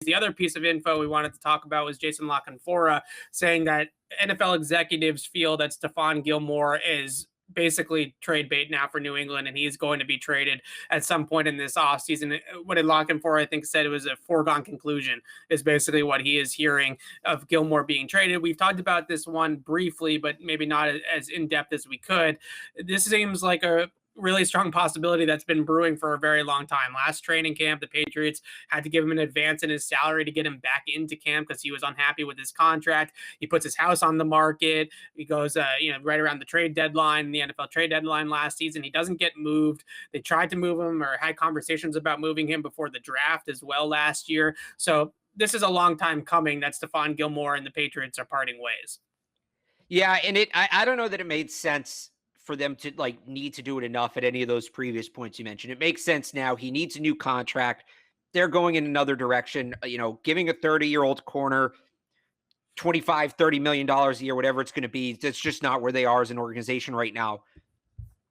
The other piece of info we wanted to talk about was Jason LaCanfora saying that NFL executives feel that Stephon Gilmore is basically trade bait now for New England, and he's going to be traded at some point in this offseason. What did Lockenfor, I think, said it was a foregone conclusion is basically what he is hearing of Gilmore being traded. We've talked about this one briefly, but maybe not as in-depth as we could. This seems like a really strong possibility that's been brewing for a very long time. Last training camp, the Patriots had to give him an advance in his salary to get him back into camp because he was unhappy with his contract. He puts his house on the market. He goes, right around the trade deadline, the NFL trade deadline last season. He doesn't get moved. They tried to move him or had conversations about moving him before the draft as well last year. So this is a long time coming that Stephon Gilmore and the Patriots are parting ways. Yeah, and I don't know that it made sense for them to need to do it enough at any of those previous points you mentioned. It makes sense now. He needs a new contract. They're going in another direction, giving a 30-year-old corner $25-30 million a year, whatever it's going to be. That's just not where they are as an organization right now.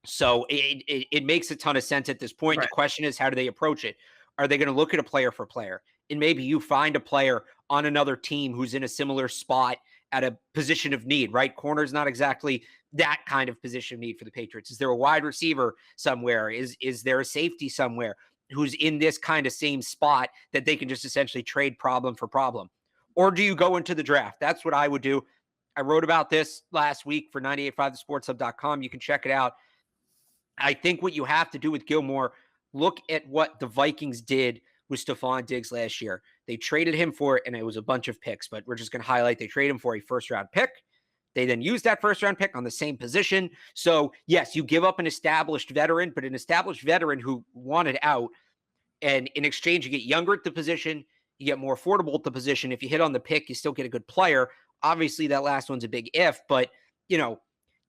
So it makes a ton of sense at this point. Right. The question is, how do they approach it? Are they going to look at a player for player? And maybe you find a player on another team who's in a similar spot at a position of need, right? Corner is not exactly that kind of position of need for the Patriots. Is there a wide receiver somewhere? Is there a safety somewhere who's in this kind of same spot that they can just essentially trade problem for problem? Or do you go into the draft? That's what I would do. I wrote about this last week for 985thesportshub.com. You can check it out. I think what you have to do with Gilmore, look at what the Vikings did with Stephon Diggs last year. They traded him for, and it was a bunch of picks, but we're just going to highlight, they traded him for a first-round pick. They then used that first-round pick on the same position. So, yes, you give up an established veteran, but an established veteran who wanted out, and in exchange, you get younger at the position, you get more affordable at the position. If you hit on the pick, you still get a good player. Obviously, that last one's a big if, but,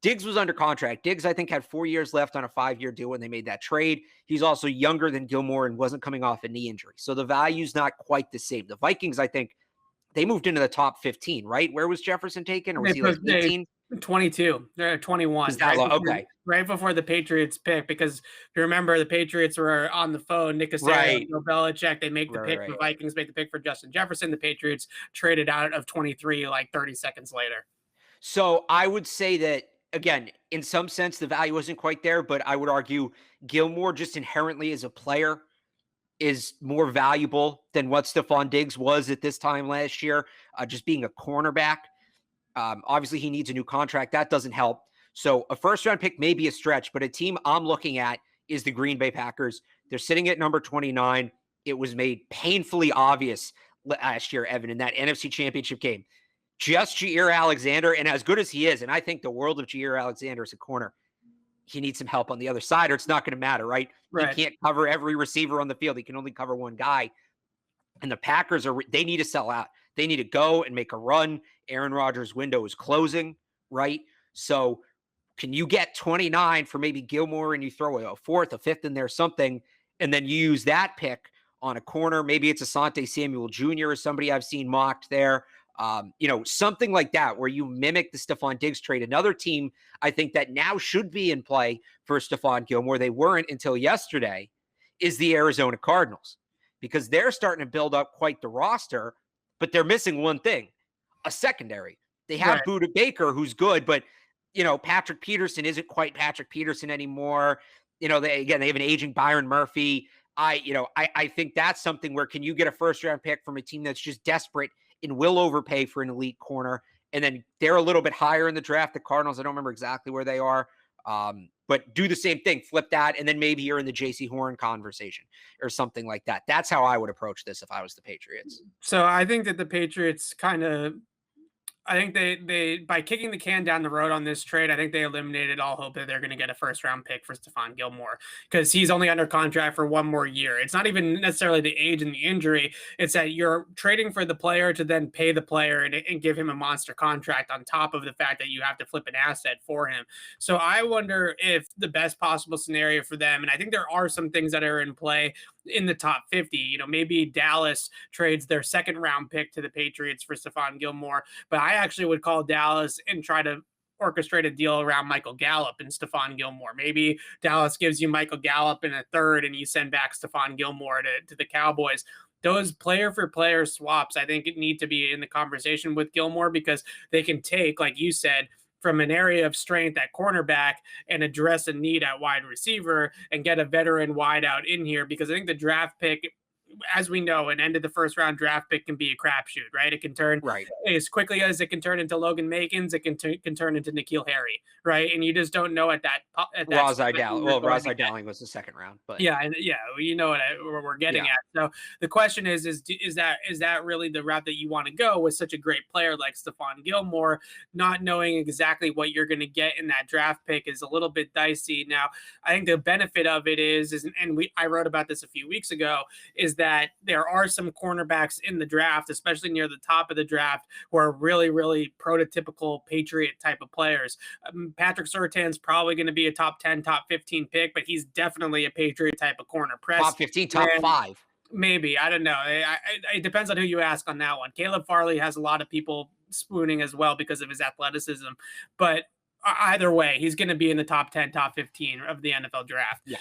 Diggs was under contract. Diggs, I think, had 4 years left on a 5-year deal when they made that trade. He's also younger than Gilmore and wasn't coming off a knee injury. So the value's not quite the same. The Vikings, I think, they moved into the top 15, right? Where was Jefferson taken? Or was he 18? 22. They're at 21. Right before the Patriots pick, because if you remember, the Patriots were on the phone. Nick Casario, Bill Belichick, they make the pick. The Vikings make the pick for Justin Jefferson. The Patriots traded out of 23 like 30 seconds later. So I would say that, again, in some sense, the value isn't quite there, but I would argue Gilmore just inherently as a player is more valuable than what Stephon Diggs was at this time last year, just being a cornerback. Obviously, he needs a new contract. That doesn't help. So a first-round pick may be a stretch, but a team I'm looking at is the Green Bay Packers. They're sitting at number 29. It was made painfully obvious last year, Evan, in that NFC Championship game. Just Jair Alexander, and as good as he is, and I think the world of Jair Alexander as a corner, he needs some help on the other side, or it's not going to matter, right? He can't cover every receiver on the field. He can only cover one guy. And the Packers, they need to sell out. They need to go and make a run. Aaron Rodgers' window is closing, right? So can you get 29 for maybe Gilmore and you throw a fourth, a fifth in there, something, and then you use that pick on a corner? Maybe it's Asante Samuel Jr. or somebody I've seen mocked there. Something like that where you mimic the Stephon Diggs trade. Another team I think that now should be in play for Stephon Gilmore, they weren't until yesterday, is the Arizona Cardinals, because they're starting to build up quite the roster, but they're missing one thing, a secondary. They have Budda Baker, who's good, but, Patrick Peterson isn't quite Patrick Peterson anymore. They have an aging Byron Murphy. I think that's something where, can you get a first-round pick from a team that's just desperate and will overpay for an elite corner? And then they're a little bit higher in the draft, the Cardinals. I don't remember exactly where they are. But do the same thing, flip that, and then maybe you're in the J.C. Horn conversation or something like that. That's how I would approach this if I was the Patriots. So I think that the Patriots I think they by kicking the can down the road on this trade, I think they eliminated all hope that they're going to get a first-round pick for Stephon Gilmore, because he's only under contract for 1 more year. It's not even necessarily the age and the injury. It's that you're trading for the player to then pay the player and give him a monster contract on top of the fact that you have to flip an asset for him. So I wonder if the best possible scenario for them, and I think there are some things that are in play in the top 50, maybe Dallas trades their 2nd-round pick to the Patriots for Stephon Gilmore, but I actually would call Dallas and try to orchestrate a deal around Michael Gallup and Stephon Gilmore. Maybe Dallas gives you Michael Gallup in a 3rd and you send back Stephon Gilmore to the Cowboys. those player for player swaps, I think, need to be in the conversation with Gilmore, because they can take, like you said, from an area of strength at cornerback and address a need at wide receiver and get a veteran wideout in here. Because I think the draft pick, as we know, an end of the first round draft pick can be a crapshoot, right? It can turn Right. as quickly as it can turn into Logan Makins, it can turn into N'Keal Harry, right? And you just don't know at that Razai spot Dowling. who you're Well, going to Razai get. Dowling was the second round, but Yeah, and yeah, you know what we're getting yeah. at. So the question is that really the route that you want to go with such a great player like Stephon Gilmore? Not knowing exactly what you're going to get in that draft pick is a little bit dicey. Now, I think the benefit of it is and I wrote about this a few weeks ago, is that there are some cornerbacks in the draft, especially near the top of the draft, who are really, really prototypical Patriot type of players. Patrick Surtain's probably going to be a top 10, top 15 pick, but he's definitely a Patriot type of corner. Press top 15, top man, 5. maybe, I don't know. It depends on who you ask on that one. Caleb Farley has a lot of people spooning as well because of his athleticism, but either way, he's going to be in the top 10, top 15 of the NFL draft. Yeah.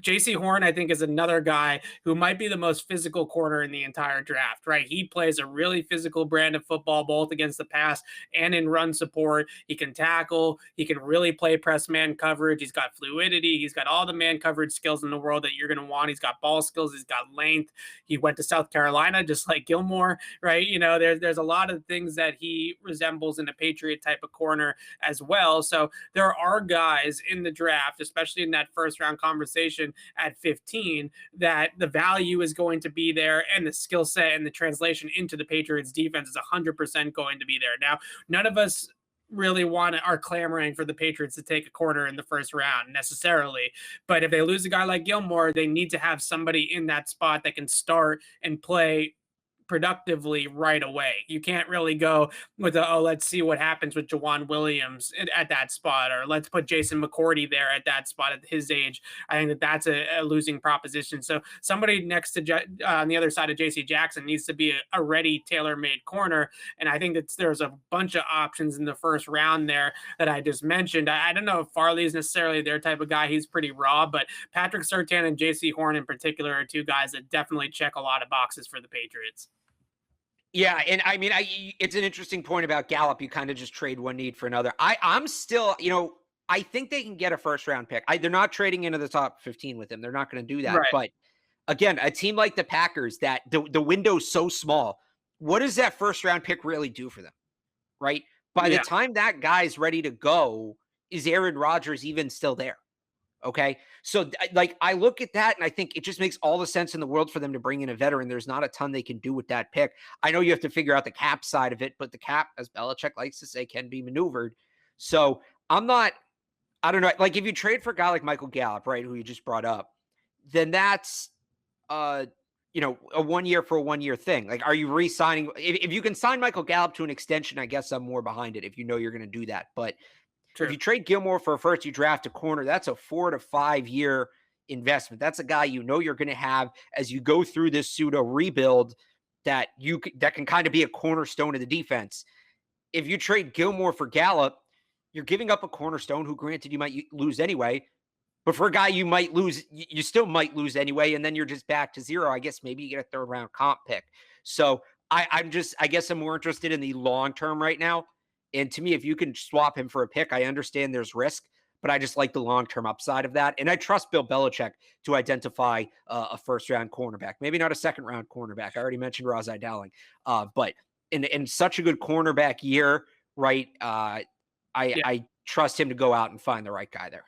JC Horn, I think, is another guy who might be the most physical corner in the entire draft, right? He plays a really physical brand of football, both against the pass and in run support. He can tackle. He can really play press man coverage. He's got fluidity. He's got all the man coverage skills in the world that you're going to want. He's got ball skills. He's got length. He went to South Carolina, just like Gilmore, right? You know, there's a lot of things that he resembles in a Patriot type of corner as well. So there are guys in the draft, especially in that first round conversation at 15, that the value is going to be there, and the skill set and the translation into the Patriots defense is 100% going to be there. Now, none of us really are clamoring for the Patriots to take a corner in the first round necessarily, but if they lose a guy like Gilmore, they need to have somebody in that spot that can start and play productively right away. You can't really go with let's see what happens with Jawan Williams at that spot, or let's put Jason McCourty there at that spot at his age. I think that's a losing proposition. So somebody next to on the other side of JC Jackson needs to be a ready tailor-made corner. And I think that there's a bunch of options in the first round there that I just mentioned. I don't know if Farley is necessarily their type of guy. He's pretty raw, but Patrick Surtain and JC Horn in particular are two guys that definitely check a lot of boxes for the Patriots. Yeah, and I mean, it's an interesting point about Gallup. You kind of just trade one need for another. I'm still, I think they can get a first round pick. They're not trading into the top 15 with him. They're not going to do that. Right. But again, a team like the Packers, that the window's so small, what does that first round pick really do for them? Right? By the time that guy's ready to go, is Aaron Rodgers even still there? Okay. So like, I look at that and I think it just makes all the sense in the world for them to bring in a veteran. There's not a ton they can do with that pick. I know you have to figure out the cap side of it, but the cap, as Belichick likes to say, can be maneuvered. So I don't know. Like, if you trade for a guy like Michael Gallup, right, who you just brought up, then that's, a 1 year for a 1 year thing. Like, are you re-signing? If you can sign Michael Gallup to an extension, I guess I'm more behind it if you know you're going to do that. But True. If you trade Gilmore for a first, you draft a corner, that's a 4 to 5 year investment. That's a guy you're going to have as you go through this pseudo rebuild that can kind of be a cornerstone of the defense. If you trade Gilmore for Gallup, you're giving up a cornerstone who, granted, you might lose anyway. But for a guy you might lose, you still might lose anyway, and then you're just back to zero. I guess maybe you get a third round comp pick. So I guess I'm more interested in the long term right now. And to me, if you can swap him for a pick, I understand there's risk, but I just like the long-term upside of that. And I trust Bill Belichick to identify a first-round cornerback, maybe not a second-round cornerback. I already mentioned Razai Dowling, but in such a good cornerback year, right? I trust him to go out and find the right guy there.